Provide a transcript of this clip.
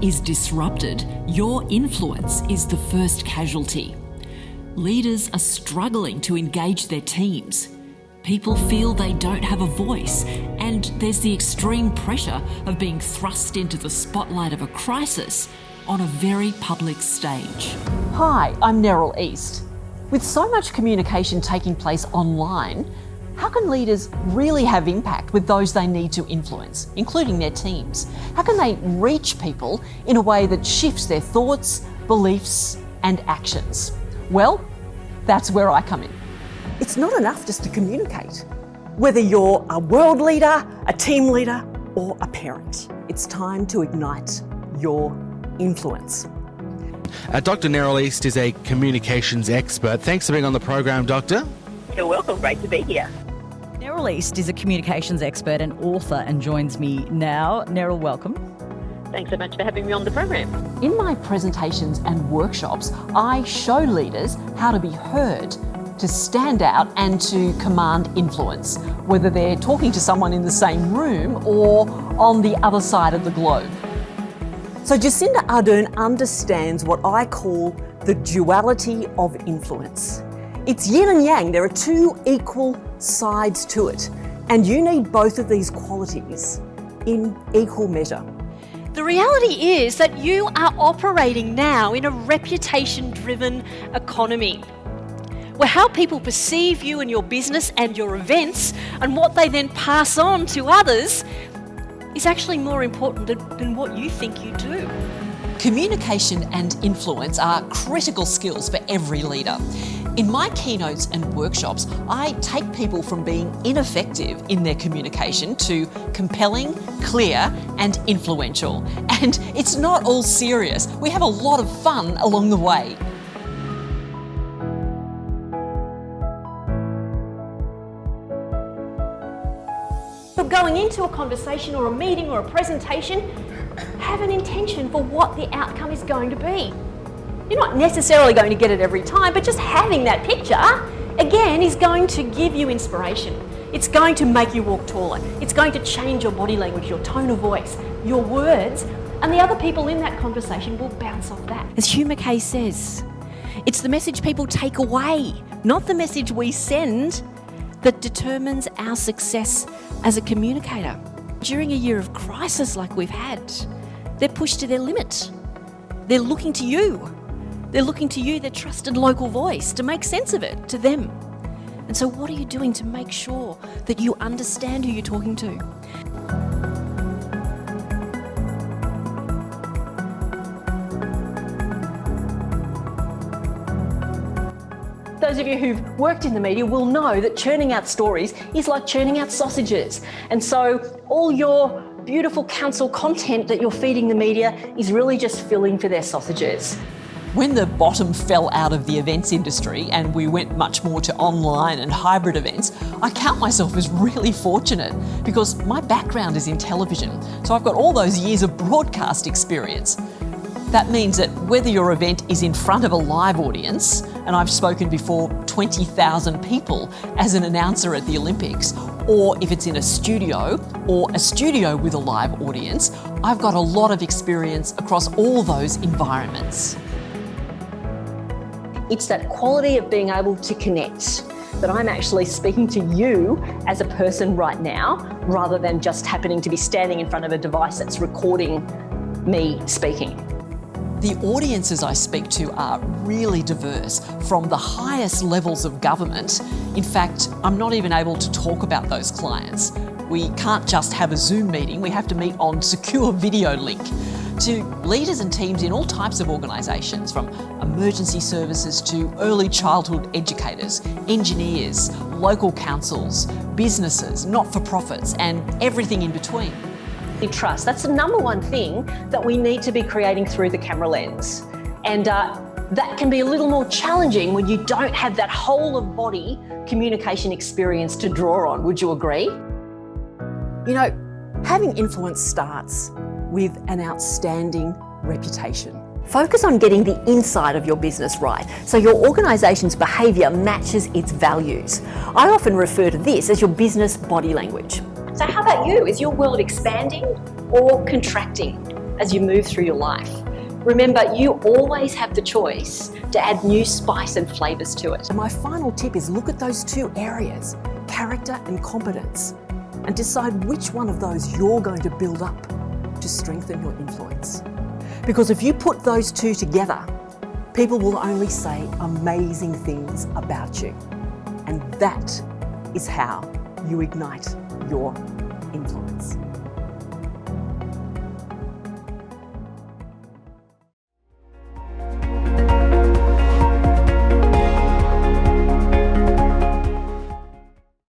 is disrupted, your influence is the first casualty. Leaders are struggling to engage their teams. People feel they don't have a voice, and there's the extreme pressure of being thrust into the spotlight of a crisis on a very public stage. Hi, I'm Neryl East. With so much communication taking place online, how can leaders really have impact with those they need to influence, including their teams? How can they reach people in a way that shifts their thoughts, beliefs, and actions? Well, that's where I come in. It's not enough just to communicate. Whether you're a world leader, a team leader, or a parent, it's time to ignite your influence. Dr. Neryl East is a communications expert. Thanks for being on the program, Doctor. You're welcome. Great to be here. Neryl East is a communications expert and author and joins me now. Neryl, welcome. Thanks so much for having me on the program. In my presentations and workshops, I show leaders how to be heard, to stand out and to command influence, whether they're talking to someone in the same room or on the other side of the globe. So Jacinda Ardern understands what I call the duality of influence. It's yin and yang. There are two equal sides to it, and you need both of these qualities in equal measure. The reality is that you are operating now in a reputation-driven economy, where how people perceive you and your business and your events and what they then pass on to others is actually more important than what you think you do. Communication and influence are critical skills for every leader. In my keynotes and workshops, I take people from being ineffective in their communication to compelling, clear, and influential. And it's not all serious. We have a lot of fun along the way. But going into a conversation or a meeting or a presentation, have an intention for what the outcome is going to be. You're not necessarily going to get it every time, but just having that picture, again, is going to give you inspiration. It's going to make you walk taller. It's going to change your body language, your tone of voice, your words, and the other people in that conversation will bounce off that. As Hugh Mackay says, it's the message people take away, not the message we send, that determines our success as a communicator. During a year of crisis like we've had, they're pushed to their limit. They're looking to you. They're looking to you, their trusted local voice, to make sense of it to them. And so what are you doing to make sure that you understand who you're talking to? Those of you who've worked in the media will know that churning out stories is like churning out sausages. And so all your beautiful council content that you're feeding the media is really just filling for their sausages. When the bottom fell out of the events industry and we went much more to online and hybrid events, I count myself as really fortunate because my background is in television. So I've got all those years of broadcast experience. That means that whether your event is in front of a live audience, and I've spoken before 20,000 people as an announcer at the Olympics, or if it's in a studio or a studio with a live audience, I've got a lot of experience across all those environments. It's that quality of being able to connect, that I'm actually speaking to you as a person right now, rather than just happening to be standing in front of a device that's recording me speaking. The audiences I speak to are really diverse, from the highest levels of government. In fact, I'm not even able to talk about those clients. We can't just have a Zoom meeting, we have to meet on secure video link. To leaders and teams in all types of organisations, from emergency services to early childhood educators, engineers, local councils, businesses, not-for-profits, and everything in between. Trust. That's the number one thing that we need to be creating through the camera lens. And that can be a little more challenging when you don't have that whole of body communication experience to draw on. Would you agree? You know, having influence starts with an outstanding reputation. Focus on getting the inside of your business right, so your organisation's behaviour matches its values. I often refer to this as your business body language. So how about you? Is your world expanding or contracting? as you move through your life. Remember, you always have the choice to add new spice and flavours to it. And my final tip is look at those two areas, character and competence, and decide which one of those you're going to build up to strengthen your influence. Because if you put those two together, people will only say amazing things about you. And that is how you ignite your influence.